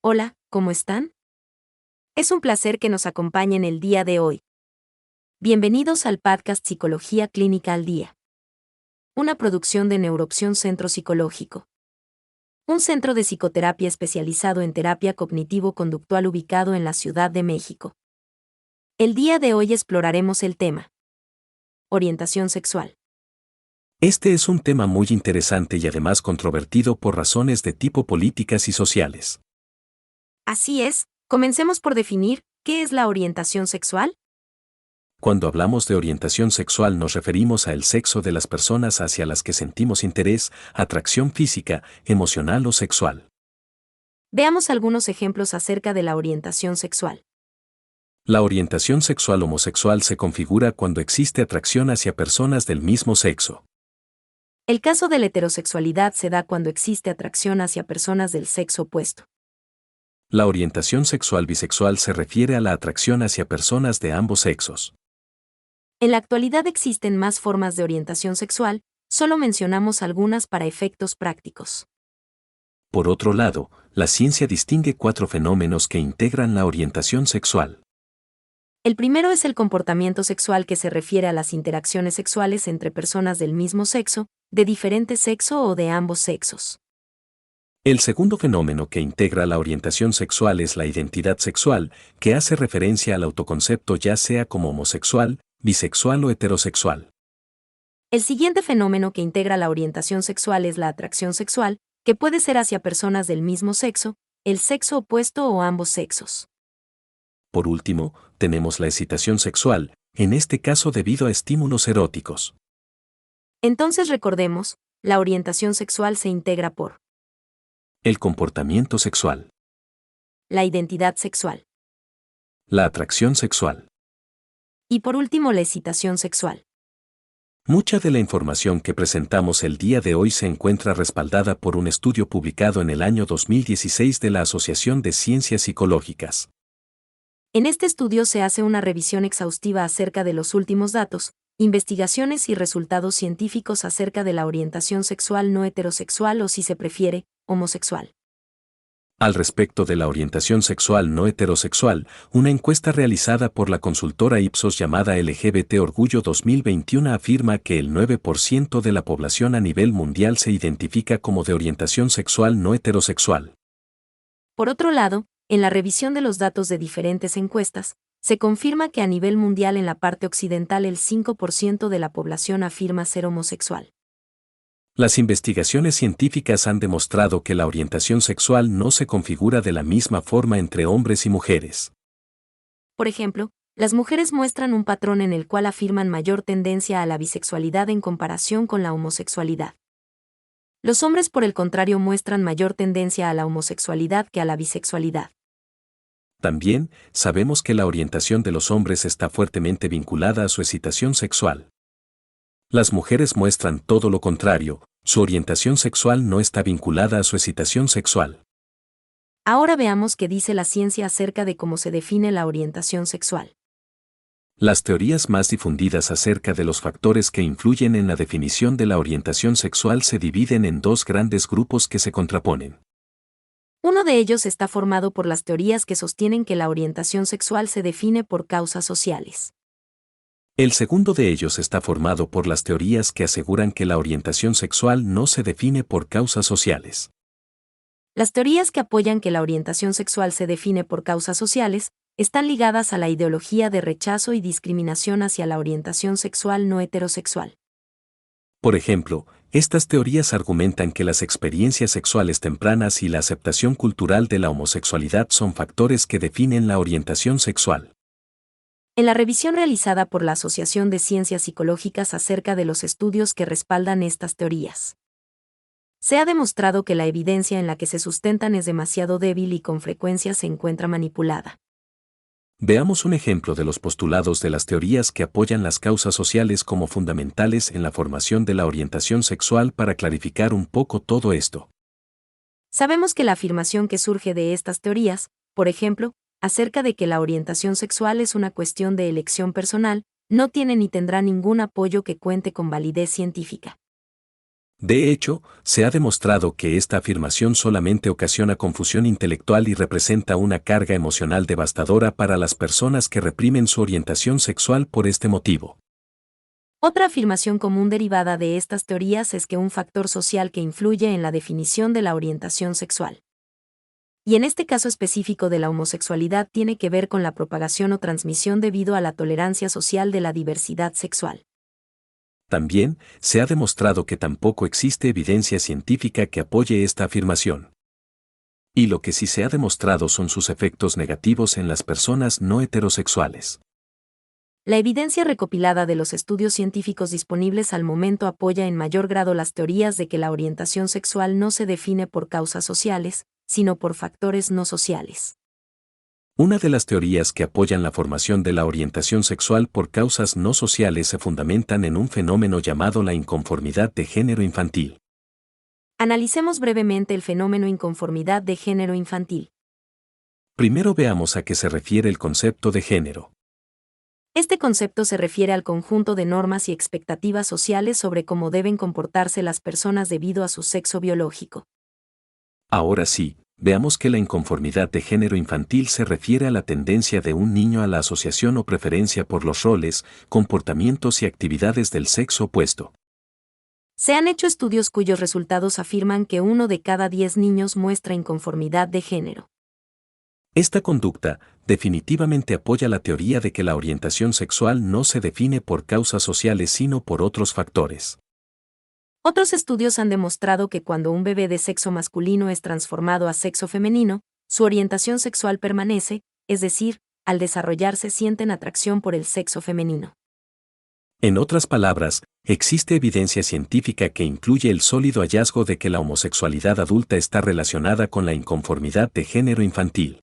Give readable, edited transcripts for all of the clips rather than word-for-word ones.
Hola, ¿cómo están? Es un placer que nos acompañen el día de hoy. Bienvenidos al podcast Psicología Clínica al Día. Una producción de Neuroopción Centro Psicológico. Un centro de psicoterapia especializado en terapia cognitivo-conductual ubicado en la Ciudad de México. El día de hoy exploraremos el tema: orientación sexual. Este es un tema muy interesante y además controvertido por razones de tipo políticas y sociales. Así es, comencemos por definir ¿qué es la orientación sexual? Cuando hablamos de orientación sexual nos referimos al sexo de las personas hacia las que sentimos interés, atracción física, emocional o sexual. Veamos algunos ejemplos acerca de la orientación sexual. La orientación sexual homosexual se configura cuando existe atracción hacia personas del mismo sexo. El caso de la heterosexualidad se da cuando existe atracción hacia personas del sexo opuesto. La orientación sexual bisexual se refiere a la atracción hacia personas de ambos sexos. En la actualidad existen más formas de orientación sexual, solo mencionamos algunas para efectos prácticos. Por otro lado, la ciencia distingue 4 fenómenos que integran la orientación sexual. El primero es el comportamiento sexual, que se refiere a las interacciones sexuales entre personas del mismo sexo, de diferente sexo o de ambos sexos. El segundo fenómeno que integra la orientación sexual es la identidad sexual, que hace referencia al autoconcepto ya sea como homosexual, bisexual o heterosexual. El siguiente fenómeno que integra la orientación sexual es la atracción sexual, que puede ser hacia personas del mismo sexo, el sexo opuesto o ambos sexos. Por último, tenemos la excitación sexual, en este caso debido a estímulos eróticos. Entonces recordemos, la orientación sexual se integra por El comportamiento sexual, la identidad sexual la atracción sexual. y por último la excitación sexual. Mucha de la información que presentamos el día de hoy se encuentra respaldada por un estudio publicado en el año 2016 de la Asociación de Ciencias Psicológicas. En este estudio se hace una revisión exhaustiva acerca de los últimos datos, investigaciones y resultados científicos acerca de la orientación sexual no heterosexual o, si se prefiere, homosexual. Al respecto de la orientación sexual no heterosexual, una encuesta realizada por la consultora Ipsos llamada LGBT Orgullo 2021 afirma que el 9% de la población a nivel mundial se identifica como de orientación sexual no heterosexual. Por otro lado, en la revisión de los datos de diferentes encuestas, se confirma que a nivel mundial en la parte occidental el 5% de la población afirma ser homosexual. Las investigaciones científicas han demostrado que la orientación sexual no se configura de la misma forma entre hombres y mujeres. Por ejemplo, las mujeres muestran un patrón en el cual afirman mayor tendencia a la bisexualidad en comparación con la homosexualidad. Los hombres, por el contrario, muestran mayor tendencia a la homosexualidad que a la bisexualidad. También, sabemos que la orientación de los hombres está fuertemente vinculada a su excitación sexual. Las mujeres muestran todo lo contrario, su orientación sexual no está vinculada a su excitación sexual. Ahora veamos qué dice la ciencia acerca de cómo se define la orientación sexual. Las teorías más difundidas acerca de los factores que influyen en la definición de la orientación sexual se dividen en 2 grandes grupos que se contraponen. Uno de ellos está formado por las teorías que sostienen que la orientación sexual se define por causas sociales. El segundo de ellos está formado por las teorías que aseguran que la orientación sexual no se define por causas sociales. Las teorías que apoyan que la orientación sexual se define por causas sociales están ligadas a la ideología de rechazo y discriminación hacia la orientación sexual no heterosexual. Por ejemplo, estas teorías argumentan que las experiencias sexuales tempranas y la aceptación cultural de la homosexualidad son factores que definen la orientación sexual. En la revisión realizada por la Asociación de Ciencias Psicológicas acerca de los estudios que respaldan estas teorías, se ha demostrado que la evidencia en la que se sustentan es demasiado débil y con frecuencia se encuentra manipulada. Veamos un ejemplo de los postulados de las teorías que apoyan las causas sociales como fundamentales en la formación de la orientación sexual para clarificar un poco todo esto. Sabemos que la afirmación que surge de estas teorías, por ejemplo, acerca de que la orientación sexual es una cuestión de elección personal, no tiene ni tendrá ningún apoyo que cuente con validez científica. De hecho, se ha demostrado que esta afirmación solamente ocasiona confusión intelectual y representa una carga emocional devastadora para las personas que reprimen su orientación sexual por este motivo. Otra afirmación común derivada de estas teorías es que un factor social que influye en la definición de la orientación sexual. Y en este caso específico de la homosexualidad tiene que ver con la propagación o transmisión debido a la tolerancia social de la diversidad sexual. También, se ha demostrado que tampoco existe evidencia científica que apoye esta afirmación. Y lo que sí se ha demostrado son sus efectos negativos en las personas no heterosexuales. La evidencia recopilada de los estudios científicos disponibles al momento apoya en mayor grado las teorías de que la orientación sexual no se define por causas sociales, sino por factores no sociales. Una de las teorías que apoyan la formación de la orientación sexual por causas no sociales se fundamentan en un fenómeno llamado la inconformidad de género infantil. Analicemos brevemente el fenómeno inconformidad de género infantil. Primero veamos a qué se refiere el concepto de género. Este concepto se refiere al conjunto de normas y expectativas sociales sobre cómo deben comportarse las personas debido a su sexo biológico. Ahora sí, veamos que la inconformidad de género infantil se refiere a la tendencia de un niño a la asociación o preferencia por los roles, comportamientos y actividades del sexo opuesto. Se han hecho estudios cuyos resultados afirman que 1 de cada 10 niños muestra inconformidad de género. Esta conducta definitivamente apoya la teoría de que la orientación sexual no se define por causas sociales sino por otros factores. Otros estudios han demostrado que cuando un bebé de sexo masculino es transformado a sexo femenino, su orientación sexual permanece, es decir, al desarrollarse sienten atracción por el sexo femenino. En otras palabras, existe evidencia científica que incluye el sólido hallazgo de que la homosexualidad adulta está relacionada con la inconformidad de género infantil.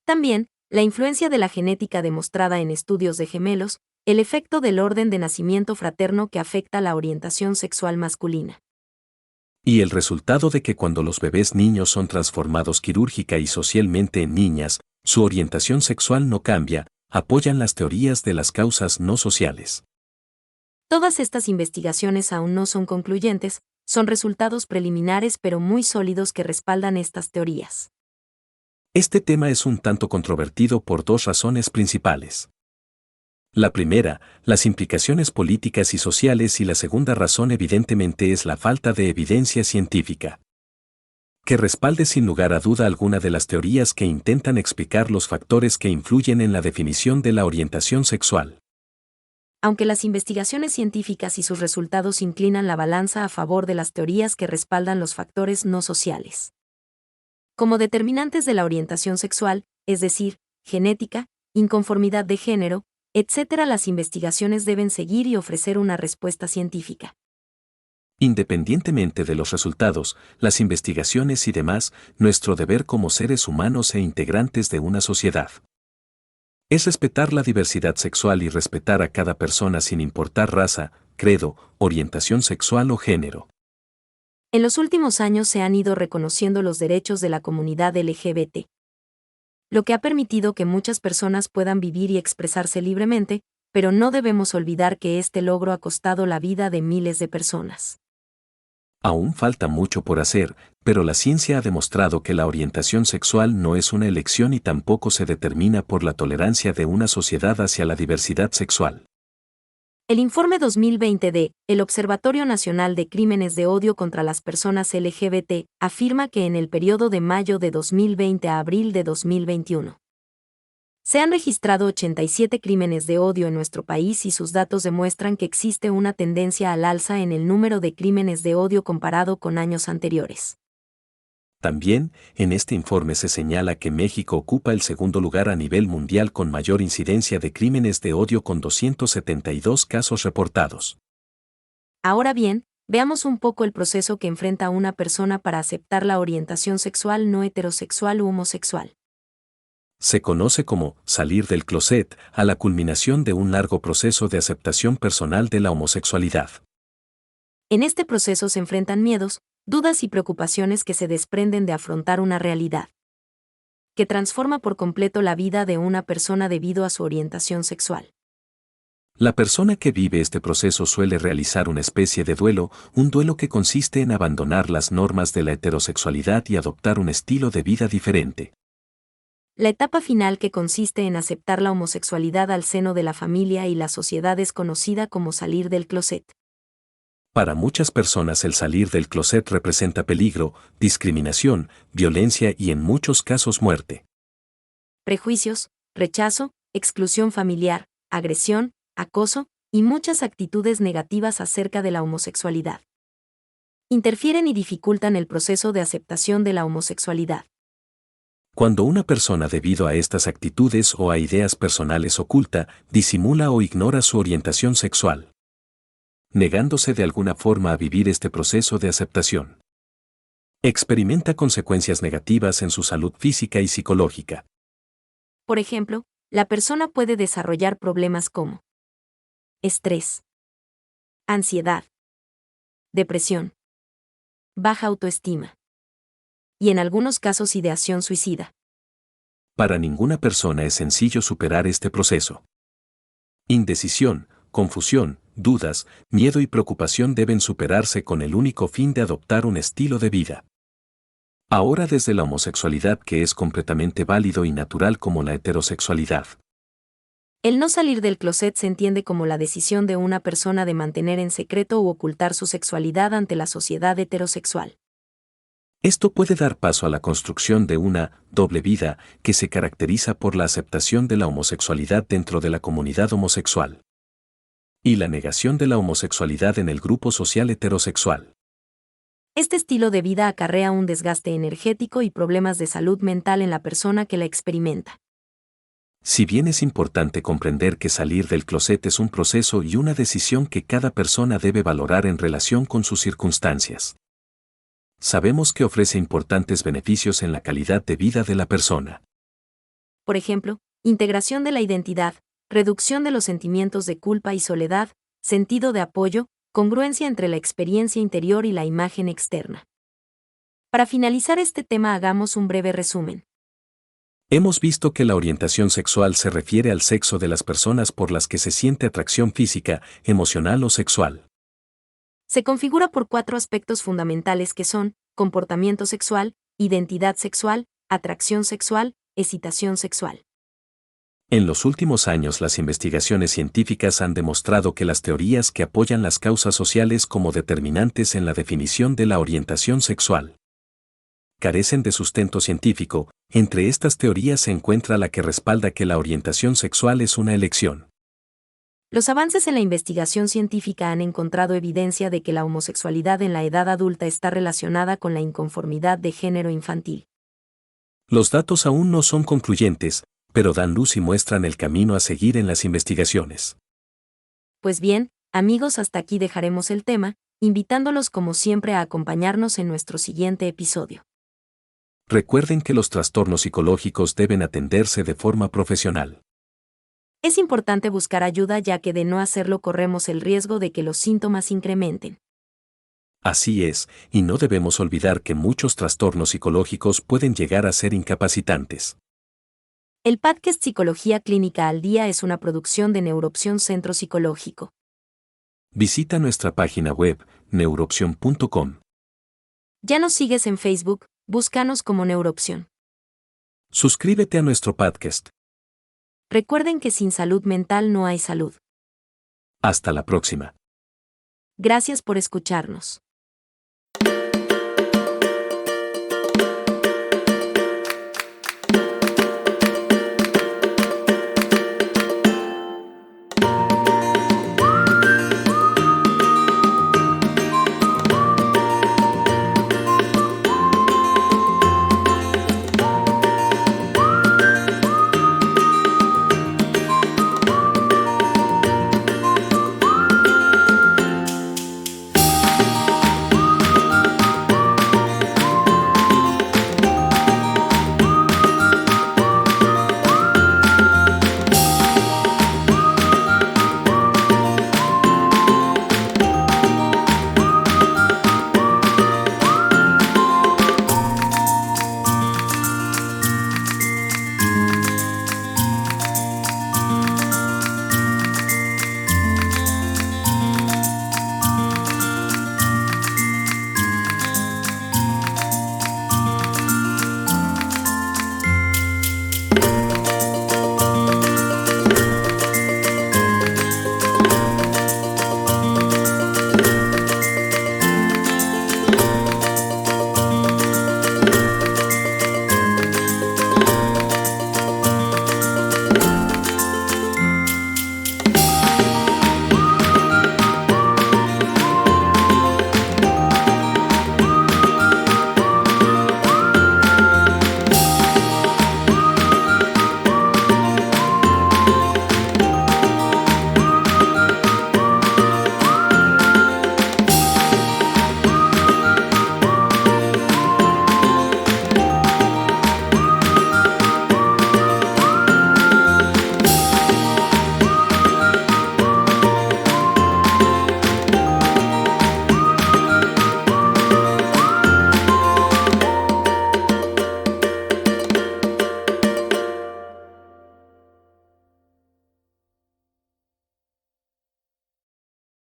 También, la influencia de la genética demostrada en estudios de gemelos, el efecto del orden de nacimiento fraterno que afecta la orientación sexual masculina. Y el resultado de que cuando los bebés niños son transformados quirúrgica y socialmente en niñas, su orientación sexual no cambia, apoyan las teorías de las causas no sociales. Todas estas investigaciones aún no son concluyentes, son resultados preliminares pero muy sólidos que respaldan estas teorías. Este tema es un tanto controvertido por dos razones principales. La primera, las implicaciones políticas y sociales, y la segunda razón evidentemente es la falta de evidencia científica que respalde sin lugar a duda alguna de las teorías que intentan explicar los factores que influyen en la definición de la orientación sexual. Aunque las investigaciones científicas y sus resultados inclinan la balanza a favor de las teorías que respaldan los factores no sociales como determinantes de la orientación sexual, es decir, genética, inconformidad de género, etc., las investigaciones deben seguir y ofrecer una respuesta científica. Independientemente de los resultados, las investigaciones y demás, nuestro deber como seres humanos e integrantes de una sociedad es respetar la diversidad sexual y respetar a cada persona sin importar raza, credo, orientación sexual o género. En los últimos años se han ido reconociendo los derechos de la comunidad LGBT, lo que ha permitido que muchas personas puedan vivir y expresarse libremente, pero no debemos olvidar que este logro ha costado la vida de miles de personas. Aún falta mucho por hacer, pero la ciencia ha demostrado que la orientación sexual no es una elección y tampoco se determina por la tolerancia de una sociedad hacia la diversidad sexual. El informe 2020 de el Observatorio Nacional de Crímenes de Odio contra las Personas LGBT afirma que en el periodo de mayo de 2020 a abril de 2021 se han registrado 87 crímenes de odio en nuestro país y sus datos demuestran que existe una tendencia al alza en el número de crímenes de odio comparado con años anteriores. También, en este informe se señala que México ocupa el segundo lugar a nivel mundial con mayor incidencia de crímenes de odio con 272 casos reportados. Ahora bien, veamos un poco el proceso que enfrenta una persona para aceptar la orientación sexual no heterosexual u homosexual. Se conoce como salir del closet, a la culminación de un largo proceso de aceptación personal de la homosexualidad. En este proceso se enfrentan miedos, dudas y preocupaciones que se desprenden de afrontar una realidad que transforma por completo la vida de una persona debido a su orientación sexual. La persona que vive este proceso suele realizar una especie de duelo, un duelo que consiste en abandonar las normas de la heterosexualidad y adoptar un estilo de vida diferente. La etapa final, que consiste en aceptar la homosexualidad al seno de la familia y la sociedad, es conocida como salir del closet. Para muchas personas el salir del closet representa peligro, discriminación, violencia y en muchos casos muerte. Prejuicios, rechazo, exclusión familiar, agresión, acoso y muchas actitudes negativas acerca de la homosexualidad interfieren y dificultan el proceso de aceptación de la homosexualidad. Cuando una persona, debido a estas actitudes o a ideas personales, oculta, disimula o ignora su orientación sexual, negándose de alguna forma a vivir este proceso de aceptación, experimenta consecuencias negativas en su salud física y psicológica. Por ejemplo, la persona puede desarrollar problemas como estrés, ansiedad, depresión, baja autoestima y en algunos casos ideación suicida. Para ninguna persona es sencillo superar este proceso. Indecisión, confusión, dudas, miedo y preocupación deben superarse con el único fin de adoptar un estilo de vida. Ahora, desde la homosexualidad, que es completamente válido y natural como la heterosexualidad. El no salir del closet se entiende como la decisión de una persona de mantener en secreto u ocultar su sexualidad ante la sociedad heterosexual. Esto puede dar paso a la construcción de una doble vida que se caracteriza por la aceptación de la homosexualidad dentro de la comunidad homosexual y la negación de la homosexualidad en el grupo social heterosexual. Este estilo de vida acarrea un desgaste energético y problemas de salud mental en la persona que la experimenta. Si bien es importante comprender que salir del closet es un proceso y una decisión que cada persona debe valorar en relación con sus circunstancias, sabemos que ofrece importantes beneficios en la calidad de vida de la persona. Por ejemplo, integración de la identidad, reducción de los sentimientos de culpa y soledad, sentido de apoyo, congruencia entre la experiencia interior y la imagen externa. Para finalizar este tema, hagamos un breve resumen. Hemos visto que la orientación sexual se refiere al sexo de las personas por las que se siente atracción física, emocional o sexual. Se configura por 4 aspectos fundamentales que son comportamiento sexual, identidad sexual, atracción sexual, excitación sexual. En los últimos años, las investigaciones científicas han demostrado que las teorías que apoyan las causas sociales como determinantes en la definición de la orientación sexual carecen de sustento científico. Entre estas teorías se encuentra la que respalda que la orientación sexual es una elección. Los avances en la investigación científica han encontrado evidencia de que la homosexualidad en la edad adulta está relacionada con la inconformidad de género infantil. Los datos aún no son concluyentes, pero dan luz y muestran el camino a seguir en las investigaciones. Pues bien, amigos, hasta aquí dejaremos el tema, invitándolos como siempre a acompañarnos en nuestro siguiente episodio. Recuerden que los trastornos psicológicos deben atenderse de forma profesional. Es importante buscar ayuda, ya que de no hacerlo corremos el riesgo de que los síntomas incrementen. Así es, y no debemos olvidar que muchos trastornos psicológicos pueden llegar a ser incapacitantes. El podcast Psicología Clínica al Día es una producción de Neuroopción Centro Psicológico. Visita nuestra página web, neuroopción.com. Ya nos sigues en Facebook, búscanos como Neuroopción. Suscríbete a nuestro podcast. Recuerden que sin salud mental no hay salud. Hasta la próxima. Gracias por escucharnos.